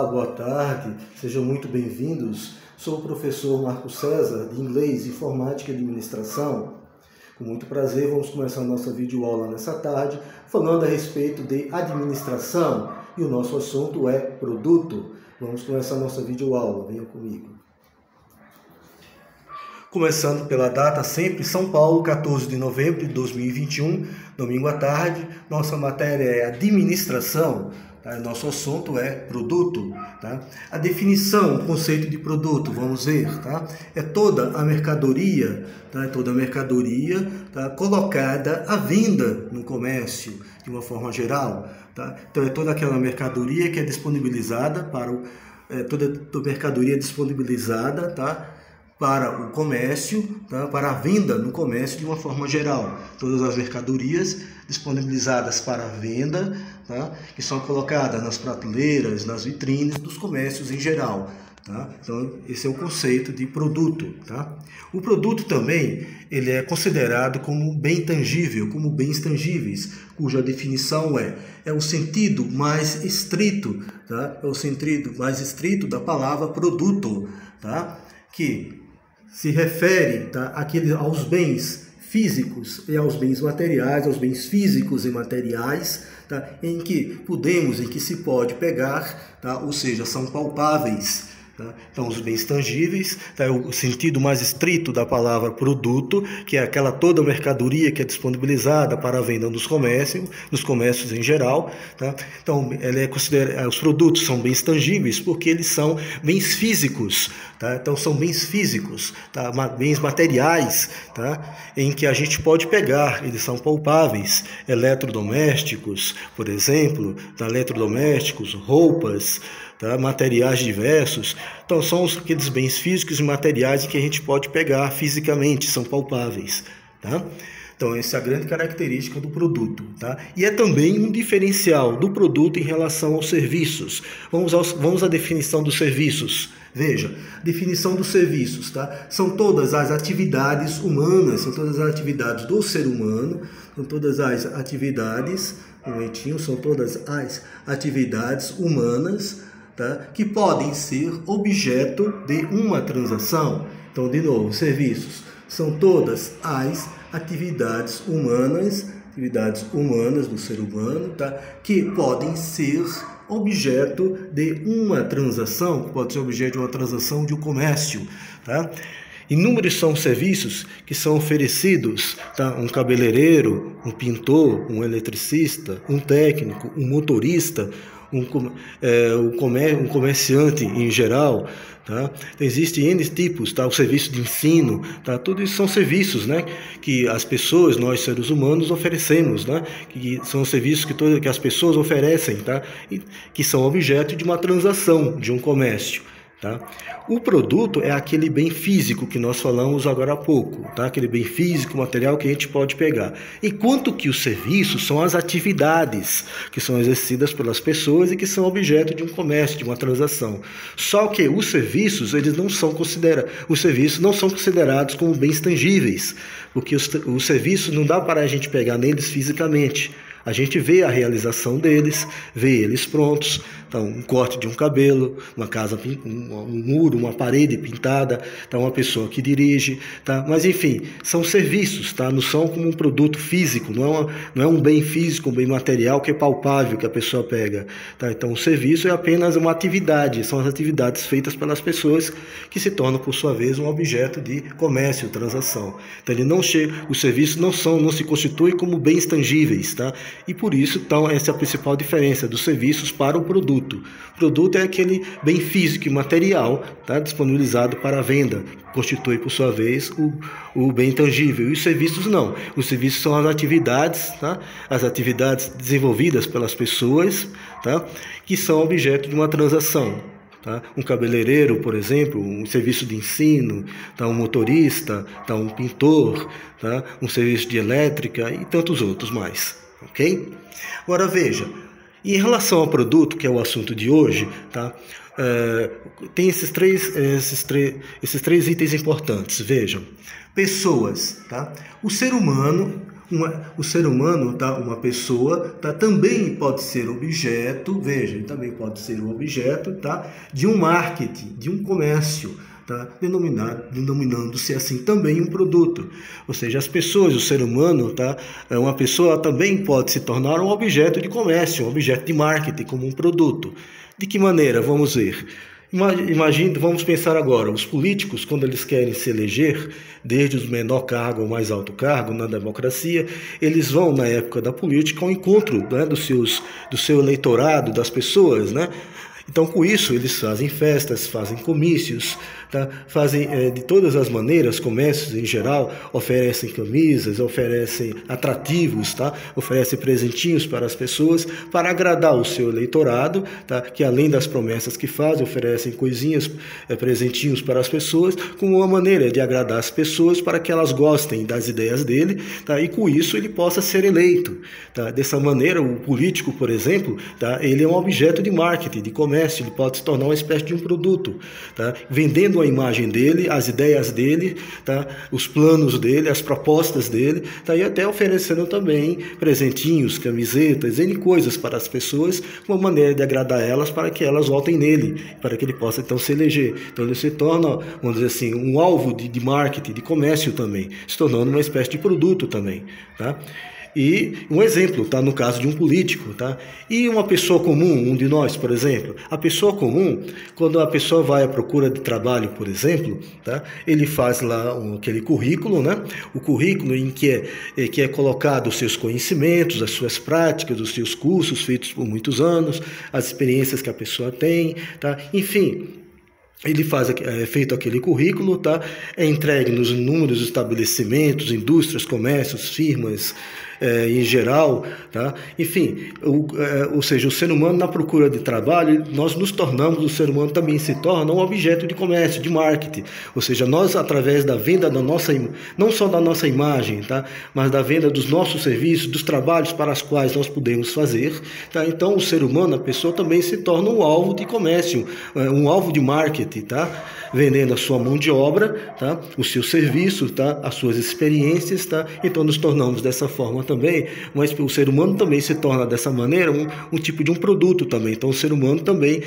boa tarde, sejam muito bem-vindos. Sou o professor Marco César, de Inglês, Informática e Administração. Com muito prazer, vamos começar a nossa videoaula nessa tarde, falando a respeito de administração, e o nosso assunto é produto. Vamos começar a nossa videoaula, venham comigo. Começando pela data, sempre São Paulo, 14 de novembro de 2021, domingo à tarde. Nossa matéria é administração, tá? Nosso assunto é produto. Tá? A definição, o conceito de produto, vamos ver, tá? É toda a mercadoria, tá? Tá? Colocada à venda no comércio, de uma forma geral. Tá? Então é toda aquela mercadoria que é disponibilizada toda mercadoria disponibilizada, tá? Para o comércio, tá? Para a venda no comércio de uma forma geral. Todas as mercadorias disponibilizadas para a venda, tá? Que são colocadas nas prateleiras, nas vitrines dos comércios em geral. Tá? Então, esse é o conceito de produto. Tá? O produto também ele é considerado como bem tangível, como bens tangíveis, cuja definição é o sentido mais estrito, tá? É o sentido mais estrito da palavra produto, tá? Que se refere, tá, aos bens físicos e aos bens materiais, aos bens físicos e materiais, tá, em que se pode pegar, tá, ou seja, são palpáveis. Tá? Então, os bens tangíveis, tá, é o sentido mais estrito da palavra produto, que é aquela toda mercadoria que é disponibilizada para a venda nos comércios em geral. Tá? Então, os produtos são bens tangíveis porque eles são bens físicos. Tá? Então, são bens físicos, tá? Bens materiais, tá? Em que a gente pode pegar, eles são palpáveis. Eletrodomésticos, por exemplo, tá? Eletrodomésticos, roupas, tá? Materiais diversos. Então, são aqueles bens físicos e materiais que a gente pode pegar fisicamente, são palpáveis. Tá? Então, essa é a grande característica do produto. Tá? E é também um diferencial do produto em relação aos serviços. Vamos à definição dos serviços. Veja, definição dos serviços. Tá? São todas as atividades humanas, são todas as atividades do ser humano, são todas as atividades, são todas as atividades humanas, tá? Que podem ser objeto de uma transação. Então, de novo, serviços são todas as atividades humanas do ser humano, tá? Que podem ser objeto de uma transação, que pode ser objeto de uma transação de um comércio. Tá? Inúmeros são os serviços que são oferecidos, tá? Um cabeleireiro, um pintor, um eletricista, um técnico, um motorista, um comerciante em geral. Tá? Existem N tipos, tá? O serviço de ensino, tá? Tudo isso são serviços, né? Que as pessoas, nós seres humanos, oferecemos, né? Que são serviços que as pessoas oferecem, tá? E que são objeto de uma transação, de um comércio. Tá? O produto é aquele bem físico que nós falamos agora há pouco, tá? Aquele bem físico, material que a gente pode pegar. Enquanto que os serviços são as atividades que são exercidas pelas pessoas e que são objeto de um comércio, de uma transação. Só que os serviços, os serviços não são considerados como bens tangíveis, porque os serviços não dá para a gente pegar neles fisicamente. A gente vê a realização deles, vê eles prontos. Então, um corte de um cabelo, uma casa, um muro, uma parede pintada, tá? Uma pessoa que dirige, tá? Mas enfim, são serviços, tá? Não são como um produto físico, não é um bem físico, um bem material que é palpável, que a pessoa pega. Tá? Então, o serviço é apenas uma atividade, são as atividades feitas pelas pessoas que se tornam, por sua vez, um objeto de comércio, transação. Então, os serviços não se constituem como bens tangíveis, tá? E por isso, então, essa é a principal diferença dos serviços para o produto. O produto é aquele bem físico e material, tá? Disponibilizado para a venda, constitui, por sua vez, o bem tangível. E os serviços não. Os serviços são as atividades, tá? As atividades desenvolvidas pelas pessoas, tá? Que são objeto de uma transação. Tá? Um cabeleireiro, por exemplo, um serviço de ensino, tá? Um motorista, tá? Um pintor, tá? Um serviço de elétrica e tantos outros mais. Ok? Agora veja, em relação ao produto, que é o assunto de hoje, tá? Tem esses três itens importantes. Vejam, pessoas, tá? O ser humano o ser humano, tá, uma pessoa, tá, também pode ser objeto, veja, ele também pode ser um objeto, tá, de um marketing, de um comércio, tá, denominando-se assim também um produto. Ou seja, as pessoas, o ser humano, tá, uma pessoa também pode se tornar um objeto de comércio, um objeto de marketing, como um produto. De que maneira? Vamos ver. Imagine, vamos pensar agora, os políticos, quando eles querem se eleger, desde o menor cargo ao mais alto cargo na democracia, eles vão, na época da política, ao encontro, né, do seu eleitorado, das pessoas, né? Então, com isso, eles fazem festas, fazem comícios, tá? Fazem de todas as maneiras, comércios em geral, oferecem camisas, oferecem atrativos, tá? Oferecem presentinhos para as pessoas, para agradar o seu eleitorado, tá? Que além das promessas que fazem, oferecem coisinhas, presentinhos para as pessoas, como uma maneira de agradar as pessoas para que elas gostem das ideias dele, tá? E com isso ele possa ser eleito. Tá? Dessa maneira, o político, por exemplo, tá? Ele é um objeto de marketing, de comércio, ele pode se tornar uma espécie de um produto, tá? Vendendo a imagem dele, as ideias dele, tá? Os planos dele, as propostas dele, tá? E até oferecendo também presentinhos, camisetas, N coisas para as pessoas, uma maneira de agradar elas para que elas votem nele, para que ele possa então se eleger. Então ele se torna, vamos dizer assim, um alvo de marketing, de comércio também, se tornando uma espécie de produto também, tá? E um exemplo, tá, no caso de um político, tá? E uma pessoa comum, um de nós, por exemplo, a pessoa comum, quando a pessoa vai à procura de trabalho, por exemplo, tá? Ele faz lá aquele currículo, né? O currículo em que é colocado os seus conhecimentos, as suas práticas, os seus cursos feitos por muitos anos, as experiências que a pessoa tem, tá? Enfim, ele é feito aquele currículo, tá? É entregue nos inúmeros estabelecimentos, indústrias, comércios, firmas, em geral, tá? Enfim, ou seja, o ser humano na procura de trabalho, nós nos tornamos, o ser humano também se torna um objeto de comércio, de marketing, ou seja, nós através da venda da nossa, não só da nossa imagem, tá? Mas da venda dos nossos serviços, dos trabalhos para os quais nós podemos fazer, tá? Então o ser humano, a pessoa também se torna um alvo de comércio, um alvo de marketing, tá? Vendendo a sua mão de obra, tá? O seu serviço, tá? As suas experiências, tá? Então nos tornamos dessa forma também, mas o ser humano também se torna dessa maneira um tipo de um produto também. Então o ser humano também,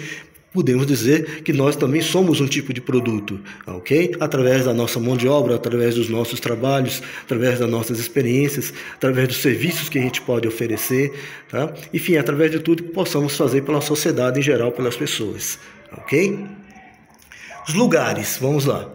podemos dizer que nós também somos um tipo de produto, ok? Através da nossa mão de obra, através dos nossos trabalhos, através das nossas experiências, através dos serviços que a gente pode oferecer, tá? Enfim, através de tudo que possamos fazer pela sociedade em geral, pelas pessoas, ok? Os lugares, vamos lá.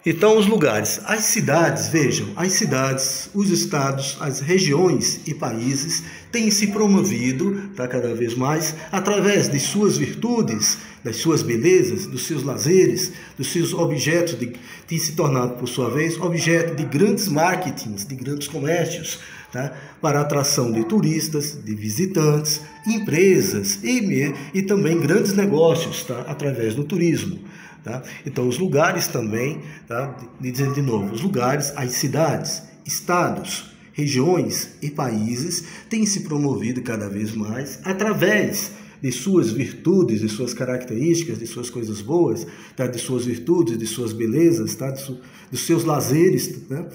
Então, os lugares, as cidades, vejam, as cidades, os estados, as regiões e países têm se promovido, tá, cada vez mais, através de suas virtudes, das suas belezas, dos seus lazeres, dos seus objetos, têm se tornado, por sua vez, objeto de grandes marketings, de grandes comércios, tá, para a atração de turistas, de visitantes, empresas e também grandes negócios, tá, através do turismo. Tá? Então, os lugares também, tá? Dizendo de novo, os lugares, as cidades, estados, regiões e países têm se promovido cada vez mais através de suas virtudes, de suas características, de suas coisas boas, tá? De suas virtudes, de suas belezas, tá? Dos seus lazeres, né?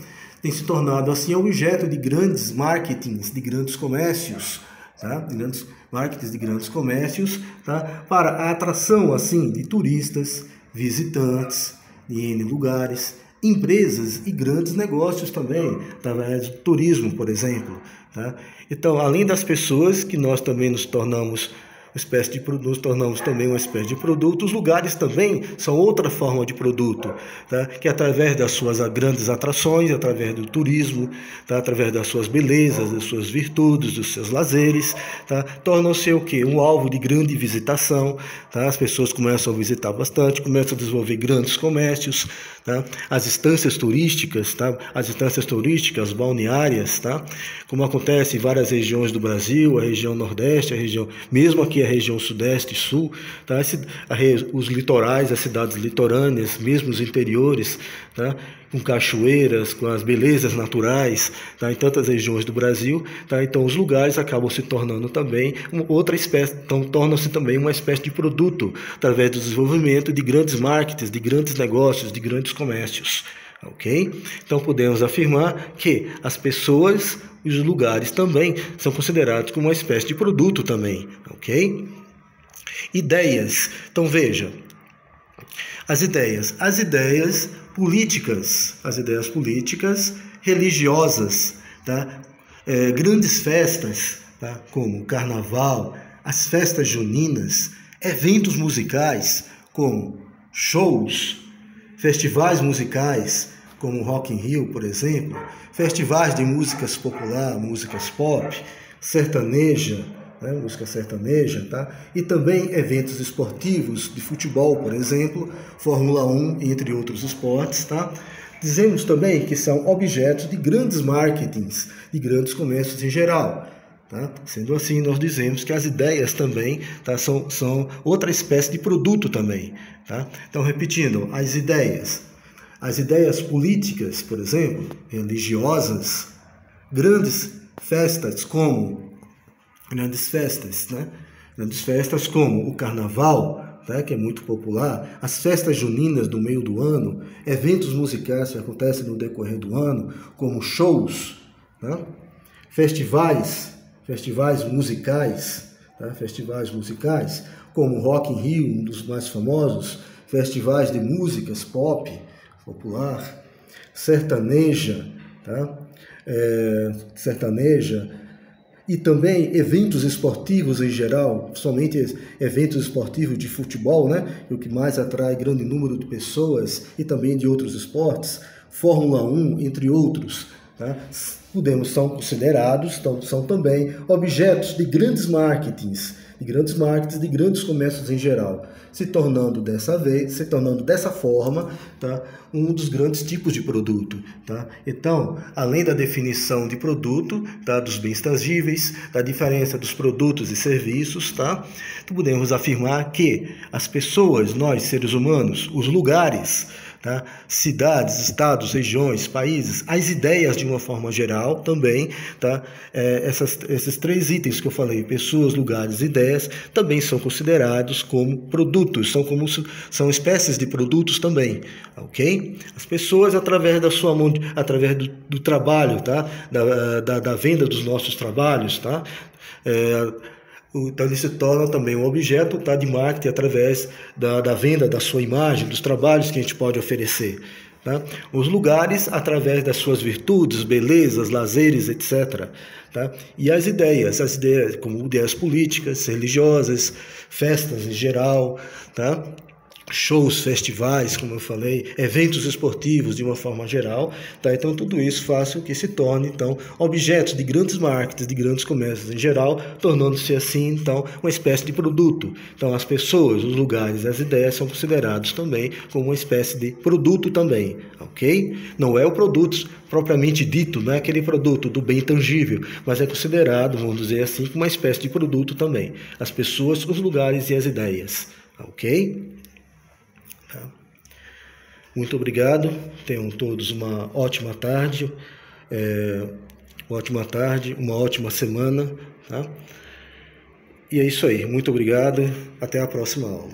Tem se tornado assim objeto de grandes marketings, de grandes comércios, tá? De grandes marketings, de grandes comércios, tá? Para a atração assim de turistas, visitantes de N lugares, empresas e grandes negócios também, através do turismo, por exemplo. Tá? Então, além das pessoas que nós também nos tornamos também uma espécie de produto, os lugares também são outra forma de produto, tá? Que através das suas grandes atrações, através do turismo, tá? Através das suas belezas, das suas virtudes, dos seus lazeres, tá? Tornam-se o quê? Um alvo de grande visitação, tá? As pessoas começam a visitar bastante, começam a desenvolver grandes comércios, tá? As estâncias turísticas, tá? As estâncias turísticas balneárias, tá? Como acontece em várias regiões do Brasil, a região Nordeste, a região, mesmo aqui a região Sudeste e Sul, tá? Os litorais, as cidades litorâneas, mesmo os interiores, tá? Com cachoeiras, com as belezas naturais, tá? Em tantas regiões do Brasil, tá? Então os lugares acabam se tornando também outra espécie, então tornam-se também uma espécie de produto, através do desenvolvimento de grandes markets, de grandes negócios, de grandes comércios, ok? Então podemos afirmar que as pessoas e os lugares também são considerados como uma espécie de produto também, ok? Ideias. Então veja, as ideias políticas, religiosas, tá? Grandes festas, tá? Como o carnaval, as festas juninas, eventos musicais, como shows, festivais musicais, como o Rock in Rio, por exemplo, festivais de músicas popular, músicas pop, sertaneja, né, música sertaneja, tá? E também eventos esportivos de futebol, por exemplo, Fórmula 1, entre outros esportes, tá? Dizemos também que são objetos de grandes marketings, de grandes comércios em geral. Tá? Sendo assim, nós dizemos que as ideias também, tá, são outra espécie de produto também. Tá? Então, repetindo, as ideias políticas, por exemplo, religiosas, grandes festas como o carnaval, tá, que é muito popular, as festas juninas do meio do ano, eventos musicais que acontecem no decorrer do ano, como shows, tá? Festivais musicais, tá? Festivais musicais, como o Rock in Rio, um dos mais famosos, festivais de músicas pop, popular, sertaneja, tá? Sertaneja, e também eventos esportivos em geral, somente eventos esportivos de futebol, né? O que mais atrai grande número de pessoas, e também de outros esportes, Fórmula 1, entre outros, tá? São considerados, são também objetos de grandes marketings, de grandes comércios em geral, se tornando dessa forma, tá, um dos grandes tipos de produto. Tá? Então, além da definição de produto, tá, dos bens tangíveis, da diferença dos produtos e serviços, tá, podemos afirmar que as pessoas, nós seres humanos, os lugares, tá? Cidades, estados, regiões, países, as ideias de uma forma geral também, tá? Esses três itens que eu falei, pessoas, lugares, ideias, também são considerados como produtos, são espécies de produtos também, ok? As pessoas, através da sua mão, através do trabalho, tá? Da venda dos nossos trabalhos, tá? Então ele se torna também um objeto, tá, de marketing através da venda da sua imagem, dos trabalhos que a gente pode oferecer. Tá? Os lugares através das suas virtudes, belezas, lazeres, etc. Tá? E as ideias como ideias políticas, religiosas, festas em geral, tá? Shows, festivais, como eu falei, eventos esportivos de uma forma geral, tá? Então tudo isso faz com que se torne então objetos de grandes marcas, de grandes comércios em geral, tornando-se assim então uma espécie de produto. Então as pessoas, os lugares, as ideias são considerados também como uma espécie de produto também, ok? Não é o produto propriamente dito, não é aquele produto do bem tangível, mas é considerado, vamos dizer assim, como uma espécie de produto também. As pessoas, os lugares e as ideias, ok? Tá. Muito obrigado, tenham todos uma ótima tarde, uma ótima semana, tá? E é isso aí, muito obrigado, até a próxima aula.